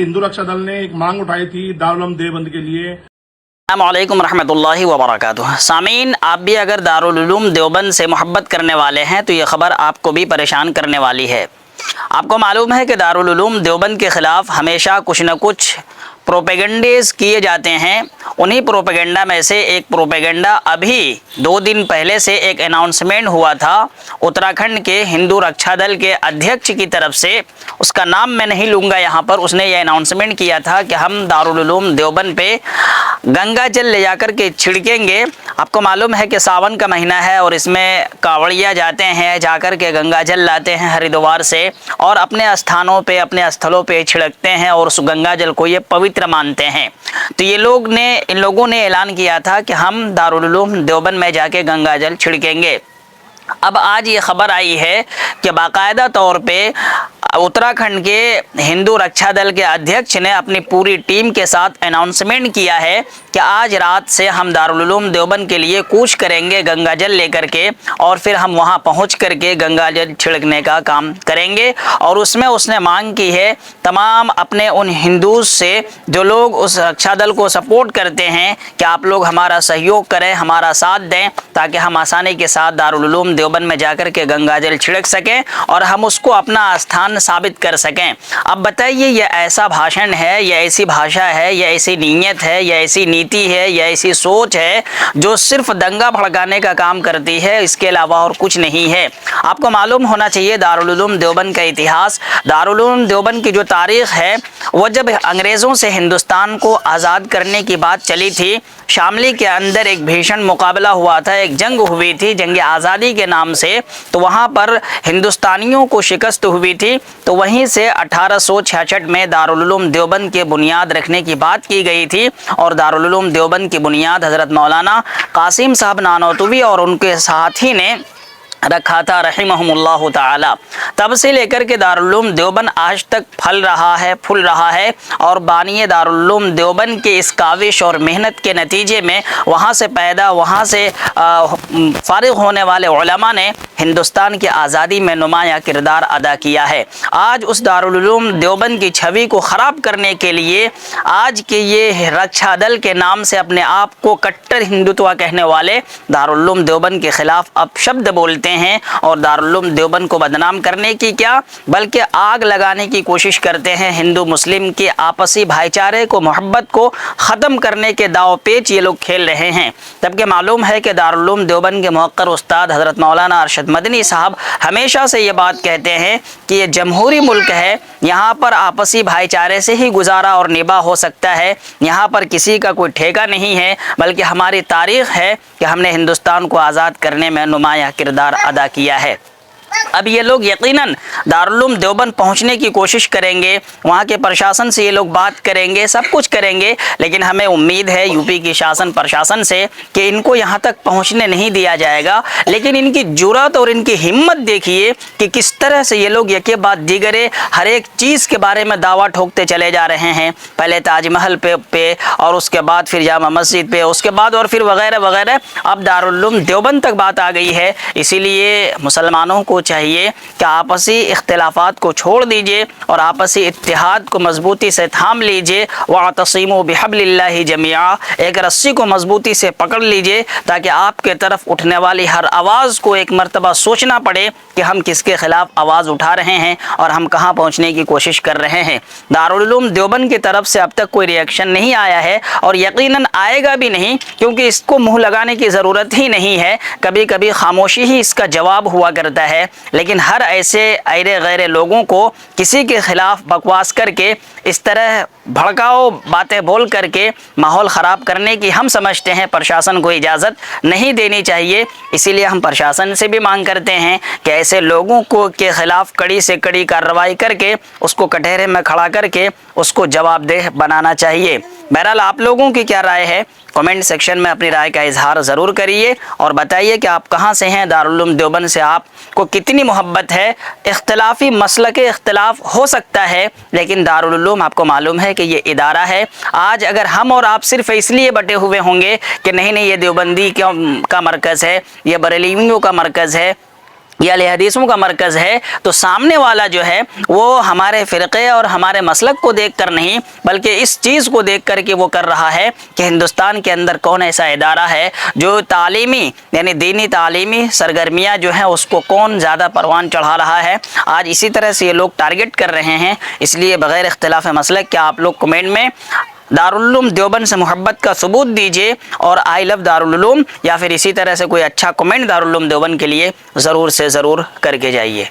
हिंदू रक्षा दल ने एक मांग उठाई थी दारुल उलूम देवबंद के लिए। अस्सलामुअलैकुम रहमतुल्लाहि व बरकातुहू। सामीन, आप भी अगर दारुल उलूम देवबंद से मोहब्बत करने वाले हैं तो ये ख़बर आपको भी परेशान करने वाली है। आपको मालूम है कि दारुल उलूम देवबंद के ख़िलाफ़ हमेशा कुछ न कुछ प्रोपेगेंडेज किए जाते हैं। उन्हीं प्रोपेगेंडा में से एक प्रोपेगेंडा अभी 2 दिन पहले से एक अनाउंसमेंट हुआ था उत्तराखंड के हिंदू रक्षा दल के अध्यक्ष की तरफ से। उसका नाम मैं नहीं लूँगा यहाँ पर। उसने ये अनाउंसमेंट किया था कि हम दारुल उलूम देवबंद पे गंगा जल ले जाकर के छिड़केंगे। आपको मालूम है कि सावन का महीना है और इसमें कांवड़िया जाते हैं, जाकर के गंगा जल लाते हैं हरिद्वार से और अपने स्थानों पे, अपने स्थलों पे छिड़कते हैं और उस गंगा जल को ये पवित्र मानते हैं। तो इन लोगों ने ऐलान किया था कि हम दारुल उलूम देवबंद में जाके गंगा जल छिड़केंगे। अब आज ये खबर आई है कि बाकायदा तौर पे उत्तराखंड के हिंदू रक्षा दल के अध्यक्ष ने अपनी पूरी टीम के साथ अनाउंसमेंट किया है कि आज रात से हम दारुल उलूम देवबंद के लिए कूच करेंगे गंगा जल लेकर के और फिर हम वहां पहुंच करके गंगा जल छिड़कने का काम करेंगे। और उसमें उसने मांग की है तमाम अपने उन हिंदू से जो लोग उस रक्षा दल को सपोर्ट करते हैं कि आप लोग हमारा सहयोग करें, हमारा साथ दें ताकि हम आसानी के साथ दारुल उलूम देवबंद में जाकर के गंगा जल छिड़क सकें और हम उसको अपना स्थान साबित कर सकें। अब बताइए, ये ऐसा भाषण है, ये ऐसी भाषा है, ये ऐसी नीयत है, ये ऐसी नीति है, ये ऐसी सोच है जो सिर्फ दंगा भड़काने का काम करती है, इसके अलावा और कुछ नहीं है। आपको मालूम होना चाहिए दारुल उलूम देवबंद का इतिहास। दारुल उलूम देवबंद की जो तारीख है वो जब अंग्रेज़ों से हिंदुस्तान को आज़ाद करने की बात चली थी, शामली के अंदर एक भीषण मुकाबला हुआ था, एक जंग हुई थी, जंग आज़ादी के नाम से। तो वहाँ पर हिंदुस्तानियों को शिकस्त हुई थी। तो वहीं से 1866 में दारुल उलूम देवबंद के बुनियाद रखने की बात की गई थी और दारुल उलूम देवबंद की बुनियाद हज़रत मौलाना कासिम साहब नानोतवी और उनके साथी ने रखा था रहिमहुमुल्लाह ताला। तब से लेकर के दारुल उलूम देवबंद आज तक फल रहा है, फूल रहा है और बानिए दारुल उलूम देवबंद के इस काविश और मेहनत के नतीजे में वहाँ से पैदा, वहाँ से फारिग होने वाले उलमा ने हिंदुस्तान की आज़ादी में नुमाया किरदार अदा किया है। आज उस दारुल उलूम देवबंद की छवि को ख़राब करने के लिए आज के ये रक्षा दल के नाम से अपने आप को कट्टर हिंदुत्व कहने वाले दारुल उलूम देवबंद के ख़िलाफ़ अपशब्द बोलते हैं और दारुल उलूम देवबंद को बदनाम करने की क्या बल्कि आग लगाने की कोशिश करते हैं। हिंदू मुस्लिम के आपसी भाईचारे को, मोहब्बत को ख़त्म करने के दाव पेच ये लोग खेल रहे हैं। तबकि मालूम है कि दारुल उलूम देवबंद के मुअक्कर उस्ताद हज़रत मौलाना अरशद मदनी साहब हमेशा से ये बात कहते हैं कि ये जमहूरी मुल्क है, यहाँ पर आपसी भाईचारे से ही गुजारा और निभा हो सकता है। यहाँ पर किसी का कोई ठेका नहीं है, बल्कि हमारी तारीख़ है कि हमने हिंदुस्तान को आज़ाद करने में नुमाया किरदार अदा किया है। अब ये लोग यकीनन दारुल उलूम देवबंद पहुंचने की कोशिश करेंगे, वहाँ के प्रशासन से ये लोग बात करेंगे, सब कुछ करेंगे, लेकिन हमें उम्मीद है यूपी की शासन प्रशासन से कि इनको यहाँ तक पहुँचने नहीं दिया जाएगा। लेकिन इनकी जुर्रत और इनकी हिम्मत देखिए कि किस तरह से ये लोग यके बाद दीगरे हर एक चीज़ के बारे में दावा ठोकते चले जा रहे हैं। पहले ताजमहल पे और उसके बाद फिर जामा मस्जिद पे, उसके बाद और फिर वगैरह वगैरह। अब दारुल उलूम देवबंद तक बात आ गई है। इसीलिए मुसलमानों को चाहिए कि आपसी इख्तिलाफात को छोड़ दीजिए और आपसी इत्तिहाद को मजबूती से थाम लीजिए। वअतसिमू बिहब्लिल्लाहि जमीआ, एक रस्सी को मजबूती से पकड़ लीजिए ताकि आपके तरफ उठने वाली हर आवाज़ को एक मर्तबा सोचना पड़े कि हम किसके ख़िलाफ़ आवाज़ उठा रहे हैं और हम कहाँ पहुँचने की कोशिश कर रहे हैं। दारुल उलूम देवबंद की तरफ से अब तक कोई रिएक्शन नहीं आया है और यकीनन आएगा भी नहीं, क्योंकि इसको मुँह लगाने की ज़रूरत ही नहीं है। कभी कभी खामोशी ही इसका जवाब हुआ करता है। लेकिन हर ऐसे ऐरे गैरे लोगों को किसी के ख़िलाफ़ बकवास करके इस तरह भड़काओ बातें बोल करके माहौल ख़राब करने की हम समझते हैं प्रशासन को इजाज़त नहीं देनी चाहिए। इसीलिए हम प्रशासन से भी मांग करते हैं कि ऐसे लोगों को के ख़िलाफ़ कड़ी से कड़ी कार्रवाई करके उसको कटहरे में खड़ा करके उसको जवाबदेह बनाना चाहिए। बहरहाल आप लोगों की क्या राय है? कमेंट सेक्शन में अपनी राय का इजहार ज़रूर करिए और बताइए कि आप कहाँ से हैं। दारुल उलूम देवबंद से आपको कितनी मोहब्बत है। इख्तिलाफ़ी मसलक इख्तिलाफ़ हो सकता है, लेकिन दारुल उलूम आपको मालूम है कि ये इदारा है। आज अगर हम और आप सिर्फ इसलिए बटे हुए होंगे कि नहीं ये देवबंदी का मरकज़ है, ये बरेलवियों का मरकज़ है, یہ اہل حدیثوں کا مرکز ہے، تو سامنے والا جو ہے وہ ہمارے فرقے اور ہمارے مسلک کو دیکھ کر نہیں بلکہ اس چیز کو دیکھ کر کے وہ کر رہا ہے کہ ہندوستان کے اندر کون ایسا ادارہ ہے جو تعلیمی یعنی دینی تعلیمی سرگرمیاں جو ہیں اس کو کون زیادہ پروان چڑھا رہا ہے۔ آج اسی طرح سے یہ لوگ ٹارگٹ کر رہے ہیں، اس لیے بغیر اختلاف مسلک کیا آپ لوگ کمنٹ میں دارالعلوم دیوبند سے محبت کا ثبوت دیجئے اور آئی لو دارالعلوم یا پھر اسی طرح سے کوئی اچھا کمنٹ دارالعلوم دیوبند کے لیے ضرور سے ضرور کر کے جائیے۔